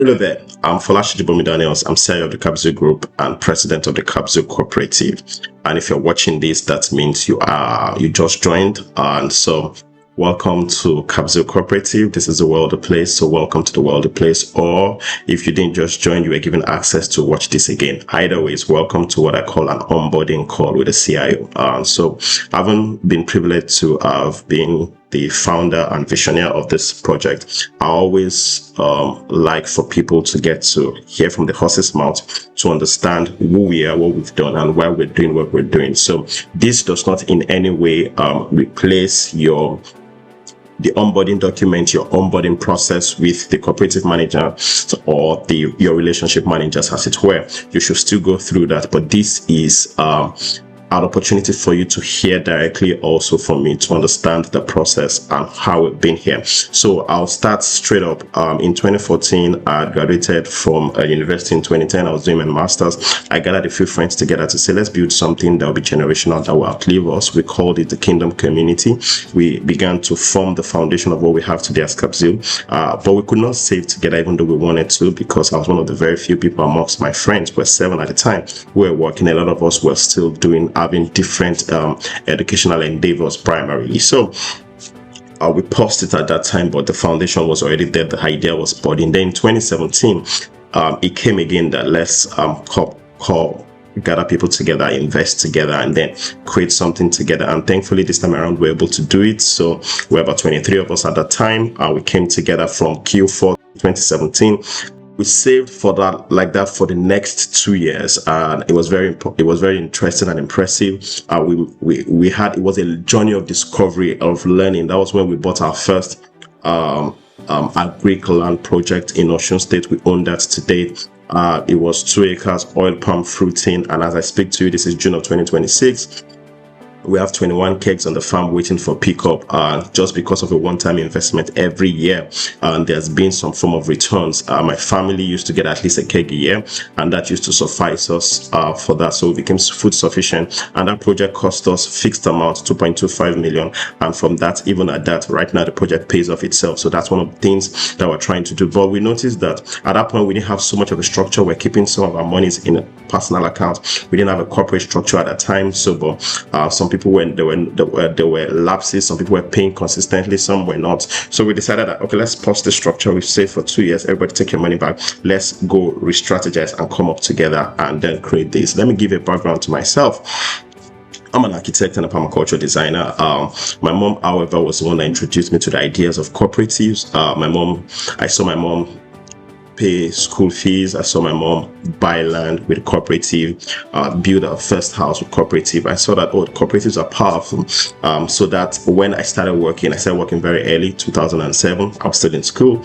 Hello there. I'm Folasiji Bomi-Daniels. I'm CIO of the Kabzeel Group and President of the Kabzeel Cooperative. And if you're watching this, that means you just joined. And so welcome to Kabzeel Cooperative. This is the World of Place. So welcome to the World of Place. Or if you didn't just join, you were given access to watch this again. Either way, welcome to what I call an onboarding call with the CIO. So I haven't been privileged to have been the founder and visionary of this project. I always like for people to get to hear from the horse's mouth to understand who we are, what we've done, and why we're doing what we're doing. So this does not in any way replace the onboarding document, your onboarding process with the cooperative manager or your relationship managers, as it were. You should still go through that, but this is an opportunity for you to hear directly also from me to understand the process and how we've been here. So I'll start straight up. In 2014, I graduated from a university. In 2010, I was doing my master's. I gathered a few friends together to say, let's build something that will be generational, that will outlive us. We called it the Kingdom Community. We began to form the foundation of what we have today as Kabzeel. But we could not save together even though we wanted to, because I was one of the very few people amongst my friends, we're 7 at the time, we were working. A lot of us were still having different educational endeavors primarily. So we paused it at that time, but the foundation was already there. The idea was budding. Then in 2017, it came again that let's gather people together, invest together, and then create something together. And thankfully, this time around, we're able to do it. So we're about 23 of us at that time. We came together from Q4 2017. We saved for that like that for the next 2 years, and it was very interesting and impressive. It was a journey of discovery, of learning. That was when we bought our first agricultural land project in Osun State. We own that today. It was 2 acres, oil palm fruiting, and as I speak to you, this is June of 2026. We have 21 kegs on the farm waiting for pickup, just because of a one-time investment every year. And there's been some form of returns. My family used to get at least a keg a year, and that used to suffice us for that. So we became food sufficient. And that project cost us fixed amount, 2.25 million. And from that, even at that, right now the project pays off itself. So that's one of the things that we're trying to do. But we noticed that at that point we didn't have so much of a structure. We're keeping some of our monies in a personal account. We didn't have a corporate structure at that time. So, but some people there were lapses. Some people were paying consistently, some were not. So we decided that, okay, let's pause the structure. We've saved for 2 years. Everybody take your money back. Let's go re-strategize and come up together and then create this. Let me give a background to myself. I'm an architect and a permaculture designer. My mom, however, was the one that introduced me to the ideas of cooperatives. I saw my mom pay school fees. I saw my mom buy land with cooperative, build our first house with cooperative. I saw that, cooperatives are powerful. So that when I started working very early, 2007. I was still in school.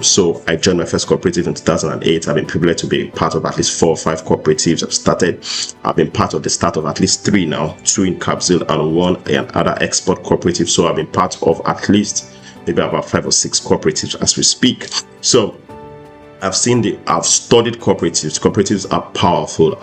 So I joined my first cooperative in 2008. I've been privileged to be part of at least 4 or 5 cooperatives. I've been part of the start of at least 3 now, 2 in Kabzeel and 1 in other export cooperatives. So I've been part of at least maybe about 5 or 6 cooperatives as we speak. So I've studied cooperatives. Cooperatives are powerful.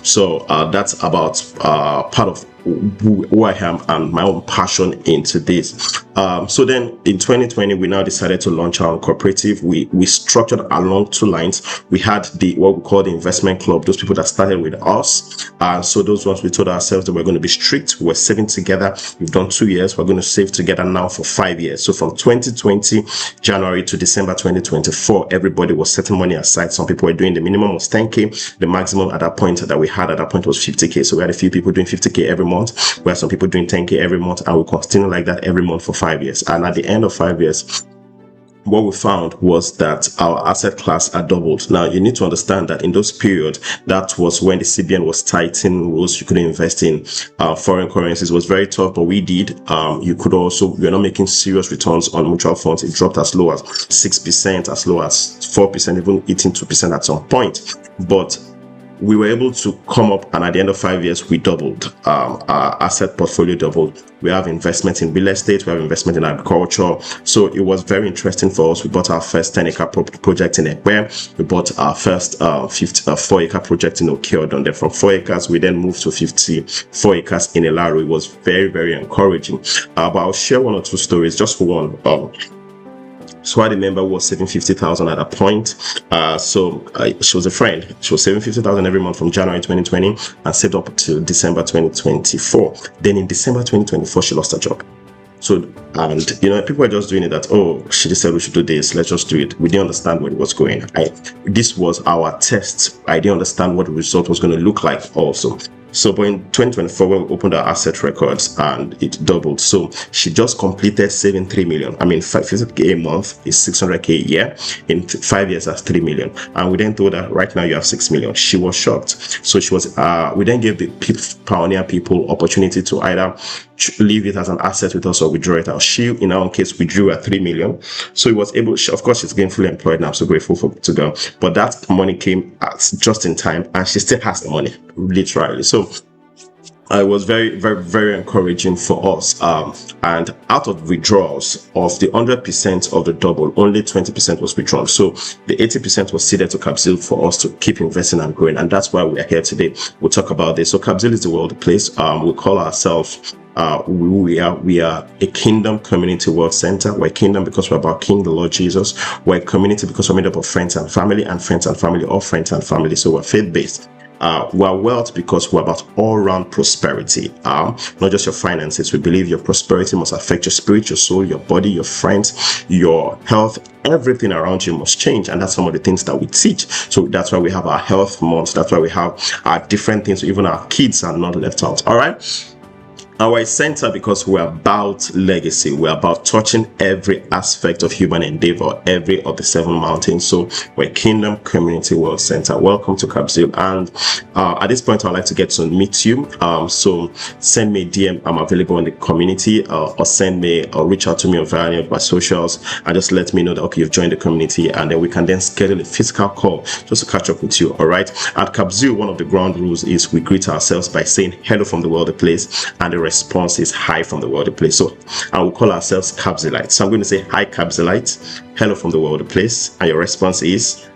So that's about part of who I am and my own passion into this. So then in 2020, we now decided to launch our own cooperative. We structured along 2 lines. We had what we call the investment club, those people that started with us. So those ones, we told ourselves that we're going to be strict. We're saving together. We've done 2 years. We're going to save together now for 5 years. So from 2020 January to December 2024, everybody was setting money aside. Some people were doing the minimum was 10K. The maximum at that point that we had at that point was 50K. So we had a few people doing 50K every month. We had some people doing 10K every month, and we continue like that every month for 5 years. And at the end of 5 years, what we found was that our asset class had doubled. Now, you need to understand that in those periods, that was when the CBN was tightening rules. You couldn't invest in foreign currencies. It was very tough, but we did. We're not making serious returns on mutual funds. It dropped as low as 6%, as low as 4%, even eating 2% at some point. But we were able to come up, and at the end of 5 years, we doubled. Our asset portfolio doubled. We have investment in real estate. We have investment in agriculture. So it was very interesting for us. We bought our first 10-acre project in Ekwe. We bought our first 4-acre project in Okeodon. Then from 4 acres, we then moved to 54 acres in Elaro. It was very, very encouraging. But I'll share 1 or 2 stories just for one. So I remember was saving 50,000 at a point. She was a friend. She was saving 50,000 every month from January 2020 and saved up to December 2024. Then in December 2024, she lost her job. So, and people were just doing it that, oh, she just said we should do this, let's just do it. We didn't understand where it was going. This was our test. I didn't understand what the result was going to look like also. So, but in 2024, when we opened our asset records and it doubled. So she just completed saving 3 million. I mean, 50K a month is 600K a year. In 5 years, that's 3 million. And we then told her, right now you have 6 million. She was shocked. So she was, we then gave the pioneer people opportunity to either leave it as an asset with us or withdraw it out. She, in our own case, withdrew at 3 million. So it was able, of course, she's gainfully employed now. I'm so grateful to go. But that money came just in time and she still has the money, literally. So it was very, very, very encouraging for us. And out of withdrawals of the 100% of the double, only 20% was withdrawn. So the 80% was seeded to Kabzeel for us to keep investing and growing. And that's why we are here today. We'll talk about this. So Kabzeel is the world place. We call ourselves we are a kingdom community wealth center. We're a kingdom because we're about King the Lord Jesus. We're a community because we're made up of friends and family, or friends and family. So we're faith-based. We're wealth because we're about all-round prosperity, not just your finances. We believe your prosperity must affect your spirit, your soul, your body, your friends, your health. Everything around you must change, and that's some of the things that we teach. So that's why we have our health months. That's why we have our different things. So even our kids are not left out. All right. Our center because we're about legacy. We're about touching every aspect of human endeavor, every of the 7 mountains. So we're Kingdom Community World Center. Welcome to Kabzeel. And at this point, I'd like to get to meet you. So send me a DM. I'm available in the community, or send me or reach out to me on any of my socials and just let me know that, okay, you've joined the community, and then we can then schedule a physical call just to catch up with you. All right. At Kabzeel, one of the ground rules is we greet ourselves by saying hello from the world place, and the response is hi from the world place. So I will call ourselves Kabzeelites. So I'm going to say hi Kabzeelites, hello from the world place, and your response is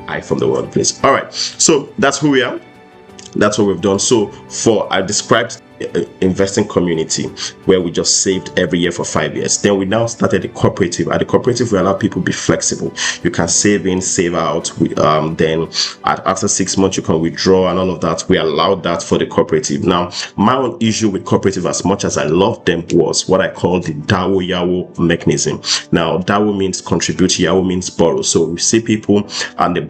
hi from the world place. All right, so that's who we are. That's what we've done. So I described investing community where we just saved every year for 5 years. Then we now started the cooperative. At the cooperative, we allow people to be flexible. You can save in, save out. Then after 6 months, you can withdraw and all of that. We allowed that for the cooperative. Now, my own issue with cooperative, as much as I love them, was what I call the DAO YAWO mechanism. Now, DAO means contribute, YAWO means borrow. So we see people and they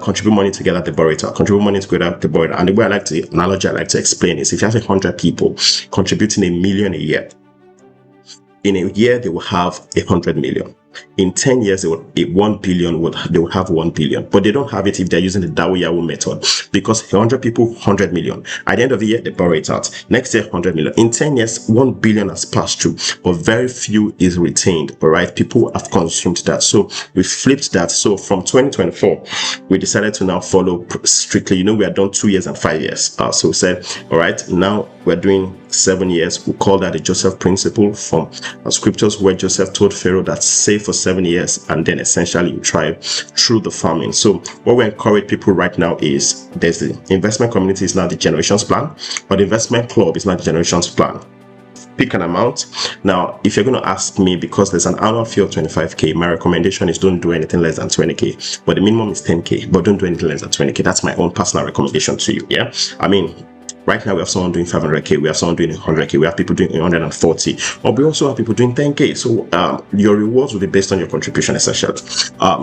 contribute money together, they borrow it out. Contribute money together, they borrow it out. And the way I like to explain is, if you have 100 people contributing $1 million a year, in a year they will have 100 million. In 10 years, they would have 1 billion, but they don't have it if they're using the DAO YAWO method, because 100 people, 100 million. At the end of the year, they borrow it out. Next year, 100 million. In 10 years, 1 billion has passed through, but very few is retained. All right, people have consumed that. So we flipped that. So from 2024, we decided to now follow strictly. We are done 2 years and 5 years. So we said, all right, now we're doing 7 years. We call that the Joseph principle from scriptures, where Joseph told Pharaoh that save for 7 years and then essentially you thrive through the farming. So what we encourage people right now is, there's the investment community is now the generations plan, but the investment club is not the generations plan. Pick an amount. Now, if you're going to ask me, because there's an annual fee of 25K, my recommendation is don't do anything less than 20K, but the minimum is 10K, but don't do anything less than 20K. That's my own personal recommendation to you. Yeah, I mean, right now we have someone doing 500K, we have someone doing 100K, we have people doing 140, or we also have people doing 10K. So your rewards will be based on your contribution, essentially.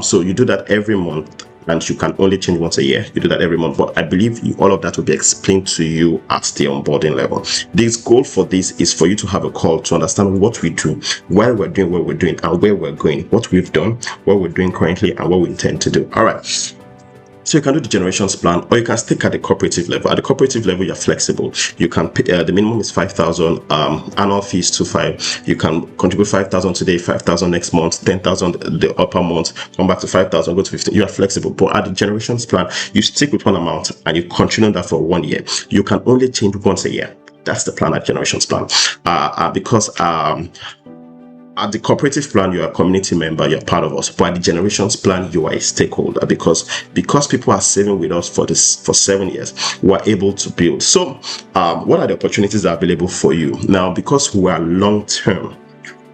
So you do that every month, and you can only change once a year. You do that every month, but I believe all of that will be explained to you at the onboarding level. This goal for this is for you to have a call to understand what we do, why we're doing what we're doing, and where we're going, what we've done, what we're doing currently, and what we intend to do. All right. So you can do the generations plan, or you can stick at the cooperative level. At the cooperative level, you're flexible. You can pay, the minimum is 5,000, annual fees 2,500. You can contribute 5,000 today, 5,000 next month, 10,000 the upper month, come back to 5,000, go to 15. You are flexible. But at the generations plan, you stick with one amount and you continue that for 1 year. You can only change once a year. That's the plan at generations plan. Because at the cooperative plan, you're a community member, you're part of us. But at the generations plan, you are a stakeholder, because people are saving with us for 7 years, we're able to build. So what are the opportunities that are available for you now? Because we are long term,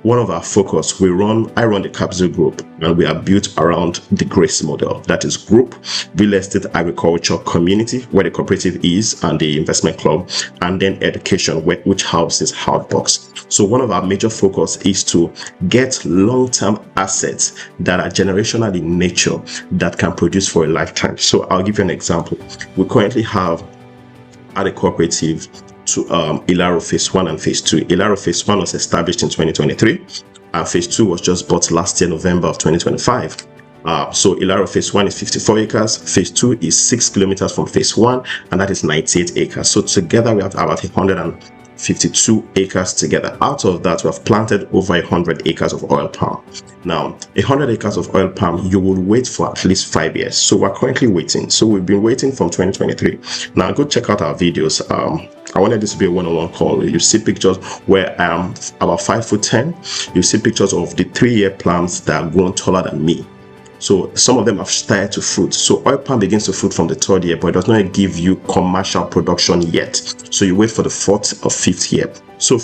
one of our focus, I run the Kabzeel group, and we are built around the GRACE model. That is group, real estate, agriculture, community, where the cooperative is, and the investment club, and then education, which houses Outbox. So one of our major focus is to get long-term assets that are generational in nature that can produce for a lifetime. So I'll give you an example. We currently have at a cooperative to Ilaro Phase 1 and Phase 2. Ilaro Phase 1 was established in 2023, and Phase 2 was just bought last year, November of 2025. So Ilaro Phase 1 is 54 acres, Phase 2 is 6 kilometers from Phase 1, and that is 98 acres. So together we have about 152 acres together. Out of that, we have planted over 100 acres of oil palm. Now, 100 acres of oil palm, you will wait for at least 5 years. So we're currently waiting. So we've been waiting from 2023. Now, go check out our videos. I wanted this to be a one-on-one call. You see pictures where I am about 5'10". You see pictures of the 3-year plants that are grown taller than me. So some of them have started to fruit. So oil palm begins to fruit from the 3rd year, but it does not give you commercial production yet. So you wait for the 4th or 5th year. So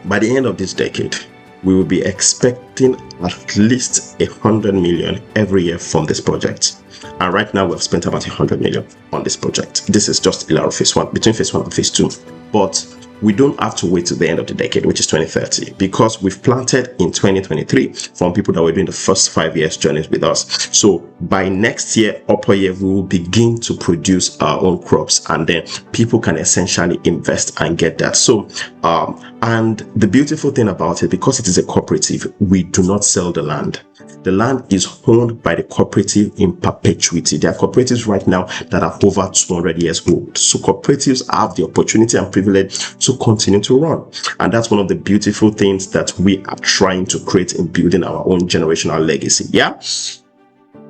by the end of this decade, we will be expecting at least 100 million every year from this project. And right now we've spent about 100 million on this project. This is just Ilaro Phase 1, between Phase 1 and Phase 2. But we don't have to wait till the end of the decade, which is 2030, because we've planted in 2023 from people that were doing the first 5 years journeys with us. So by next year, upper year, we will begin to produce our own crops, and then people can essentially invest and get that. So, and the beautiful thing about it, because it is a cooperative, we do not sell the land. The land is owned by the cooperative in perpetuity. There are cooperatives right now that are over 200 years old. So cooperatives have the opportunity and privilege to continue to run. And that's one of the beautiful things that we are trying to create in building our own generational legacy. Yeah.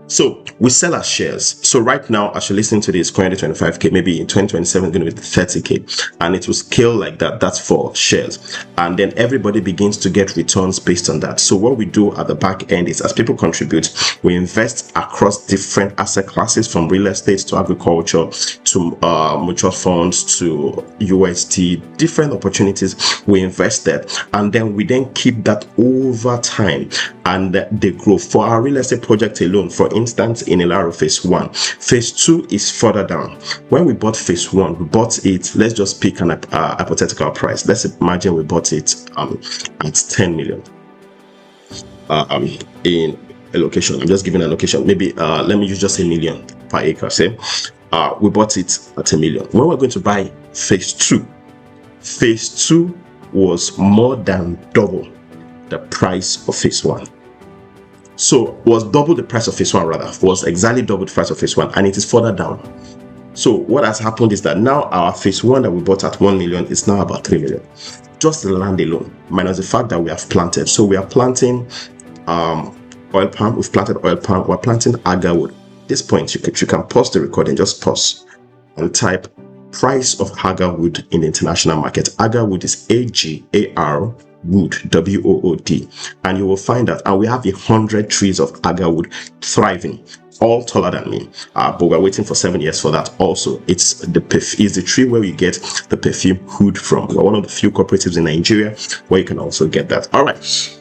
So we sell our shares. So right now, as you're listening to this, currently 25K, maybe in 2027, it's going to be 30K, and it will scale like that. That's for shares. And then everybody begins to get returns based on that. So what we do at the back end is, as people contribute, we invest across different asset classes, from real estate to agriculture to mutual funds to UST, different opportunities. We invest there, and then we then keep that over time, and they grow. For our real estate project alone, for instance, in Ilaro Phase 1, Phase 2 is further down. When we bought Phase 1, we bought it, let's just pick an hypothetical price. Let's imagine we bought it at 10 million in a location. I'm just giving a location. Maybe let me use just $1 million per acre. Say we bought it at $1 million. When we're going to buy Phase 2, Phase 2 was more than double the price of Phase 1. So was double the price of Phase 1, rather, was exactly double the price of Phase 1, and it is further down. So what has happened is that now our Phase 1 that we bought at 1 million is now about 3 million. Just the land alone, minus the fact that we have planted. So we are planting oil palm, we've planted oil palm, we're planting agarwood. At this point, you can pause the recording, just pause and type price of agarwood in the international market. Agarwood is AGAR wood, WOOD, and you will find that, and we have 100 trees of agarwood thriving, all taller than me, but we're waiting for 7 years for that. Also, it's the tree where we get the perfume wood from. We're one of the few cooperatives in Nigeria where you can also get that. All right,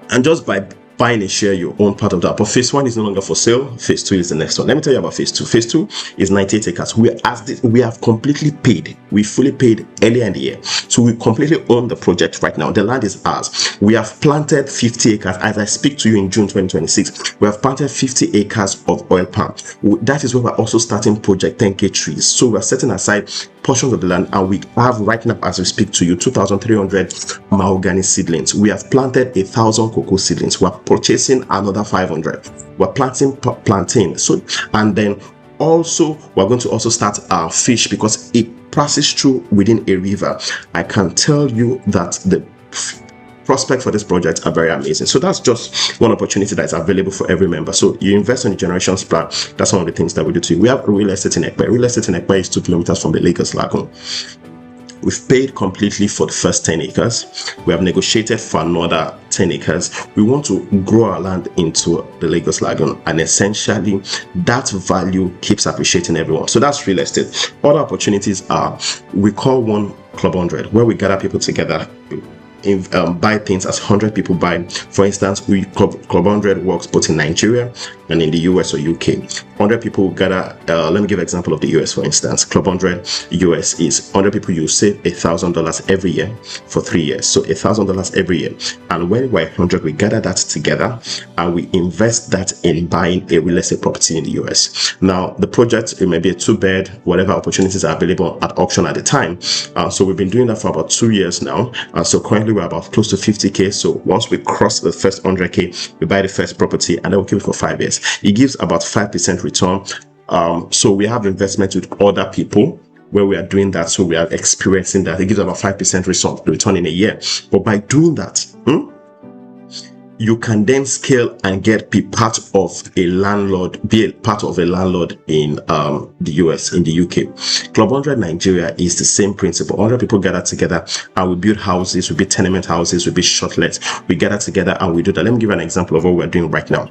and just by buying a share, you own part of that. But Phase 1 is no longer for sale. Phase 2 is the next one. Let me tell you about Phase 2. Phase 2 is 98 acres. We have completely paid. We fully paid earlier in the year. So we completely own the project right now. The land is ours. We have planted 50 acres. As I speak to you in June 2026, we have planted 50 acres of oil palm. That is where we're also starting Project 10K trees. So we're setting aside portions of the land, and we have right now, as we speak to you, 2,300 mahogany seedlings. We have planted 1,000 cocoa seedlings. We're purchasing another 500. We're planting plantain. So, and then also we're going to also start our fish, because it passes through within a river. I can tell you that the prospects for this project are very amazing. So that's just one opportunity that is available for every member. So you invest in the generations plan. That's one of the things that we do too. We have real estate in Ekpe. Real estate in Ekpe is 2 kilometers from the Lagos Lagoon. We've paid completely for the first 10 acres. We have negotiated for another 10 acres. We want to grow our land into the Lagos Lagoon, and essentially that value keeps appreciating everyone. So that's real estate. Other opportunities are, we call one Club 100, where we gather people together. buy things as 100 people buy. For instance, Club 100 works both in Nigeria and in the US or UK. 100 people gather. Let me give an example of the US, for instance. Club 100 US is 100 people. You save $1,000 every year for 3 years. So $1,000 every year. And when we're 100, we gather that together and we invest that in buying a real estate property in the US. Now, the project, it may be a 2-bed, whatever opportunities are available at auction at the time. So we've been doing that for about 2 years now. So currently we're about close to 50K. So once we cross the first 100K, we buy the first property and then we keep it for 5 years. It gives about 5% return. So we have investment with other people where we are doing that. So we are experiencing that. It gives about 5% return in a year. But by doing that, you can then scale and be part of a landlord in the US, in the UK. Club 100 Nigeria is the same principle. 100 people gather together and we build houses, we build tenement houses, we build shortlets. We gather together and we do that. Let me give you an example of what we're doing right now.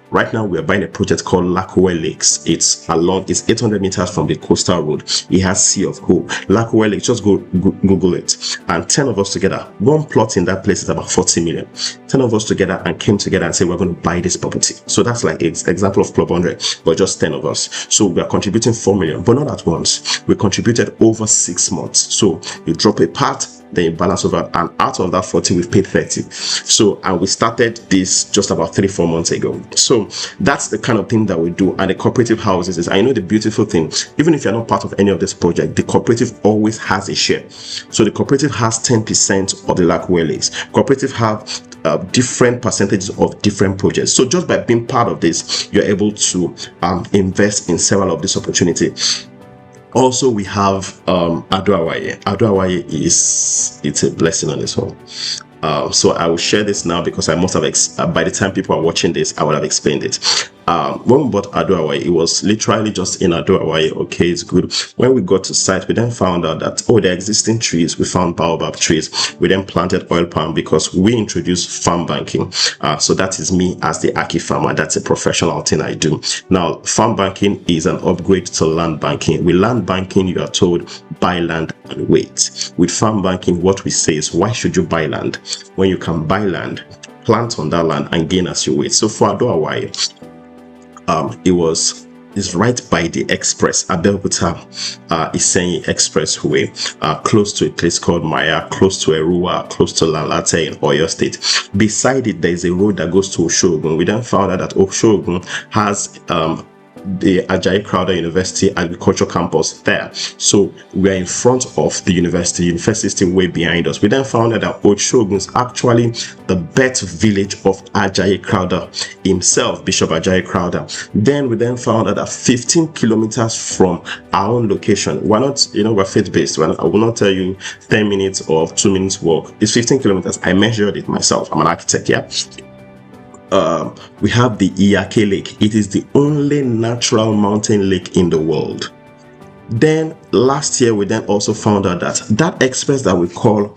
Right now, we are buying a project called Lakowe Lakes. It's 800 meters from the coastal road. It has Sea of Hope. Lakowe Lakes, just go Google it. And 10 of us together, one plot in that place is about 40 million. 10 of us together and came together and said, we're going to buy this property. So that's like an example of Club 100, but just 10 of us. So we are contributing 4 million, but not at once. We contributed over 6 months. So you drop a part, then you balance over, and out of that 40 we've paid 30. So, and we started this just about 3-4 months ago. So that's the kind of thing that we do. And the cooperative houses is, I know the beautiful thing, even if you're not part of any of this project, the cooperative always has a share. So the cooperative has 10% of the Lakowe Lakes. Cooperative have different percentages of different projects. So just by being part of this, you're able to invest in several of these opportunities. Also, we have Adoawaye. Adoawaye it's a blessing on its own. So I will share this now because I must have, by the time people are watching this, I would have explained it. When we bought Adoawaye, it was literally just in Adoawaye. Okay, it's good. When we got to site, we then found out that, the existing trees, we found baobab trees. We then planted oil palm because we introduced farm banking. So that is me as the Aki farmer. That's a professional thing I do. Now, farm banking is an upgrade to land banking. With land banking, you are told buy land and wait. With farm banking, what we say is, why should you buy land when you can buy land, plant on that land and gain as you wait? So for Adoawaye, it's right by the express, Abeokuta Isenyi Expressway, close to a place called Maya, close to Eruwa, close to Lalate in Oyo State. Beside it, there is a road that goes to Oshogun. We then found out that Oshogun has the Ajayi Crowther University Agriculture Campus there. So we are in front of the university. The university is still way behind us. We then found out that Oshogun is actually the birth village of Ajayi Crowther himself, Bishop Ajayi Crowther. Then we then found out that 15 kilometers from our own location, we're not, we're faith-based. I will not tell you 10 minutes or 2 minutes walk. It's 15 kilometers. I measured it myself. I'm an architect, yeah. We have the Iyake Lake. It is the only natural mountain lake in the world. Then last year, we then also found out that express that we call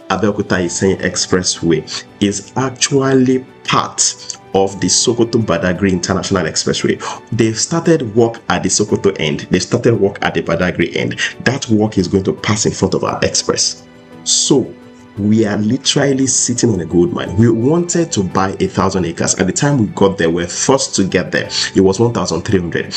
Abeokuta Isenyi Expressway is actually part of the Sokoto-Badagry International Expressway. They've started work at the Sokoto end. They started work at the Badagry end. That work is going to pass in front of our express. So we are literally sitting on a gold mine. We wanted to buy 1,000 acres. At the time we got there, we were first to get there. It was 1,300.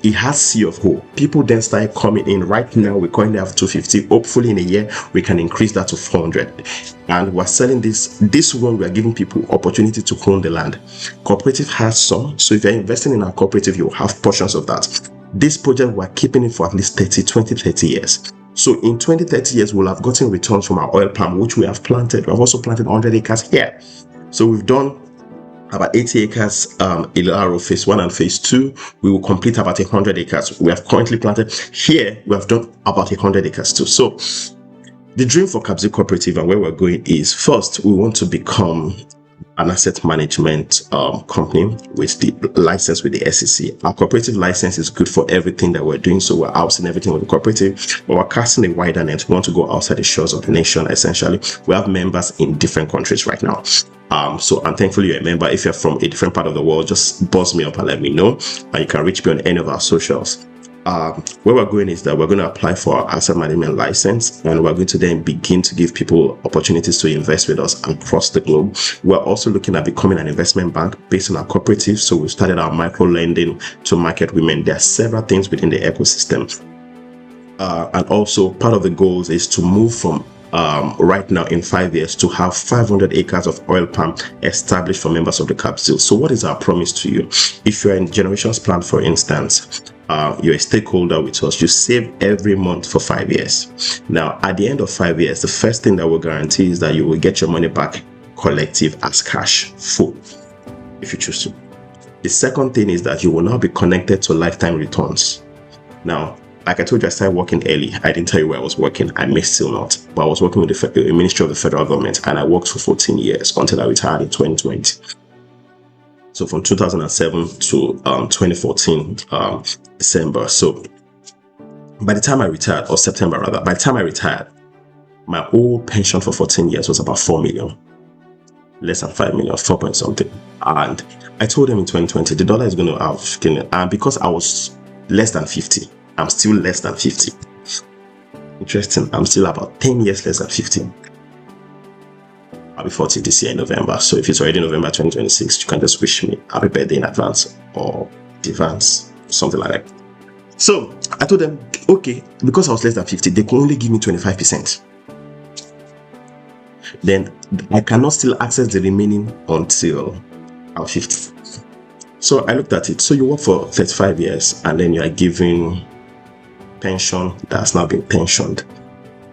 It has Sea of Hope. People then started coming in. Right now, we currently have 250. Hopefully in a year, we can increase that to 400. And we're selling this one, we are giving people opportunity to own the land. Cooperative has some. So if you're investing in our cooperative, you'll have portions of that. This project, we're keeping it for at least 30 years. So in 20-30 years, we'll have gotten returns from our oil palm, which we have planted. We have also planted 100 acres here. So we've done about 80 acres Ilaro phase 1 and phase 2. We will complete about 100 acres. We have currently planted here. We have done about 100 acres too. So the dream for Kabzeel Cooperative and where we're going is, first, we want to become an asset management company with the license with the SEC. Our cooperative license is good for everything that we're doing, so we're housing everything with the cooperative, but we're casting a wider net. We want to go outside the shores of the nation, essentially. We have members in different countries right now. So I'm thankfully you're a member. If you're from a different part of the world, just buzz me up and let me know. And you can reach me on any of our socials. where we're going is that we're going to apply for our asset management license, and we're going to then begin to give people opportunities to invest with us across the globe. We're also looking at becoming an investment bank based on our cooperative. So we started our micro lending to market women. There are several things within the ecosystem. And also part of the goals is to move from right now in 5 years to have 500 acres of oil palm established for members of the Kabzeel. So what is our promise to you? If you're in generations plan, for instance, you're a stakeholder with us, you save every month for 5 years. Now, at the end of 5 years, the first thing that will guarantee is that you will get your money back collective as cash, full, if you choose to. The second thing is that you will now be connected to lifetime returns. Now, like I told you, I started working early. I didn't tell you where I was working. I may still not. But I was working with the Ministry of the Federal Government, and I worked for 14 years until I retired in 2020. So from 2007 to 2014, December. So by the time I retired, or September rather, by the time I retired, my whole pension for 14 years was about 4 million. Less than 5 million, 4 point something. And I told them in 2020, the dollar is going to out. And because I was less than 50, I'm still less than 50. Interesting. I'm still about 10 years less than 50. I'll be 40 this year in November. So if it's already November 2026, you can just wish me happy birthday in advance or advance, something like that. So I told them, okay, because I was less than 50, they could only give me 25%. Then I cannot still access the remaining until I'm 50. So I looked at it. So you work for 35 years and then you are given pension that's now been pensioned.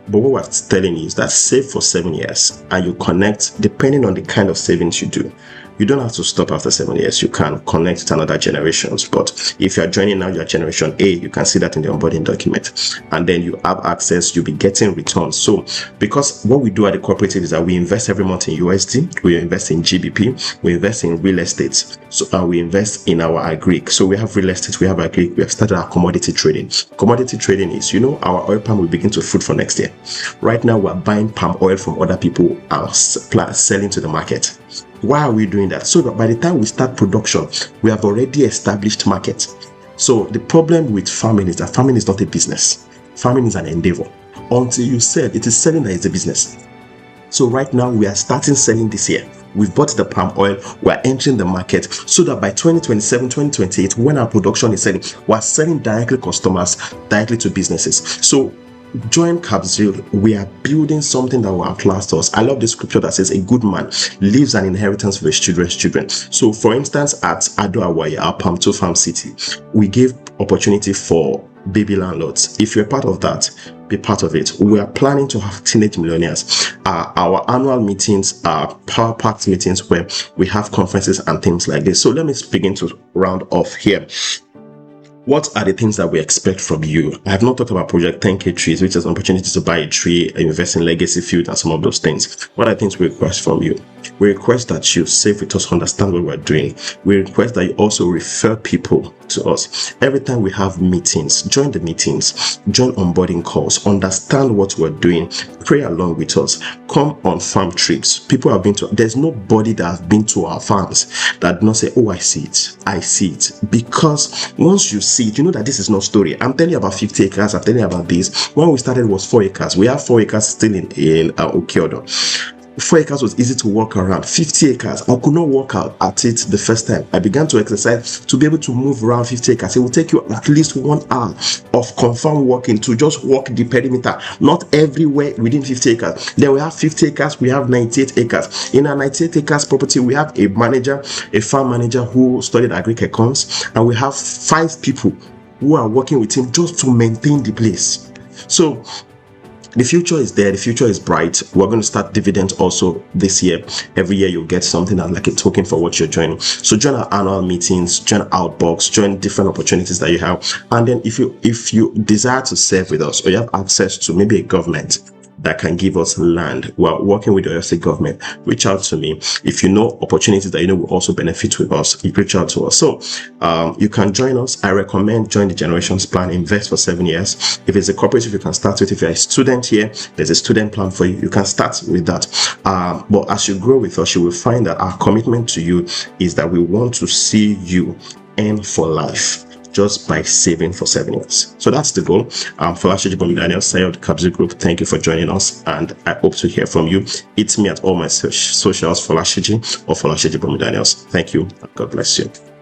But what we're telling you is that save for 7 years and you connect depending on the kind of savings you do. You don't have to stop after 7 years. You can connect to another generations. But if you're joining now, your generation A, you can see that in the onboarding document. And then you have access, you'll be getting returns. So because what we do at the cooperative is that we invest every month in USD, we invest in GBP, we invest in real estate. So we invest in our agri. So we have real estate, we have agri, we have started our commodity trading. Commodity trading is, our oil palm will begin to fruit for next year. Right now, we're buying palm oil from other people and selling to the market. Why are we doing that? So that by the time we start production, we have already established market. So the problem with farming is that farming is not a business. Farming is an endeavor. Until you sell, it is selling that is a business. So right now we are starting selling this year. We've bought the palm oil, we're entering the market so that by 2027, 2028, when our production is selling, we're selling directly customers, directly to businesses. So join Kabzeel. We are building something that will outlast us. I love the scripture that says a good man leaves an inheritance for his children's children. So for instance, at Ado-Awaye, our Palm 2 farm city, we gave opportunity for baby landlords. If you're part of that, be part of it. We are planning to have teenage millionaires. Our annual meetings are power packed meetings where we have conferences and things like this. So let me begin to round off here. What are the things that we expect from you? I have not talked about Project 10K Trees, which is an opportunity to buy a tree, invest in legacy field, and some of those things. What are the things we request from you? We request that you save with us, understand what we're doing. We request that you also refer people to us. Every time we have meetings, join the meetings, join onboarding calls, understand what we're doing, pray along with us, come on farm trips. People have been to, there's nobody that has been to our farms that do not say, oh, I see it. Because once you see it, you know that this is no story. I'm telling you about 50 acres, I'm telling you about this. When we started, it was 4 acres. We have 4 acres still in Okeodo. 4 acres was easy to walk around. 50 acres, I could not walk out at it the first time. I began to exercise to be able to move around 50 acres. It will take you at least 1 hour of confirmed walking to just walk the perimeter. Not everywhere within 50 acres. Then we have 50 acres, we have 98 acres. In our 98 acres property, we have a manager, a farm manager who studied agri-econs, and we have 5 people who are working with him just to maintain the place. So the future is there. The future is bright. We're going to start dividends also this year. Every year you'll get something like a token for what you're joining. So join our annual meetings, join Outbox, join different opportunities that you have. And then if you desire to serve with us, or you have access to maybe a government that can give us land, we're working with the state government, reach out to me. If you know opportunities that you know will also benefit with us, you reach out to us. So you can join us. I recommend join the Generations Plan, invest for 7 years. If it's a cooperative, you can start with. If you're a student here, there's a student plan for you. You can start with that. But as you grow with us, you will find that our commitment to you is that we want to see you earn for life. just by saving for 7 years. So that's the goal. Folasiji Bomi-Daniels, CIO of the Kabzeel Group. Thank you for joining us, and I hope to hear from you. It's me at all my socials, Folasiji or Folasiji Bomi-Daniels. Thank you, and God bless you.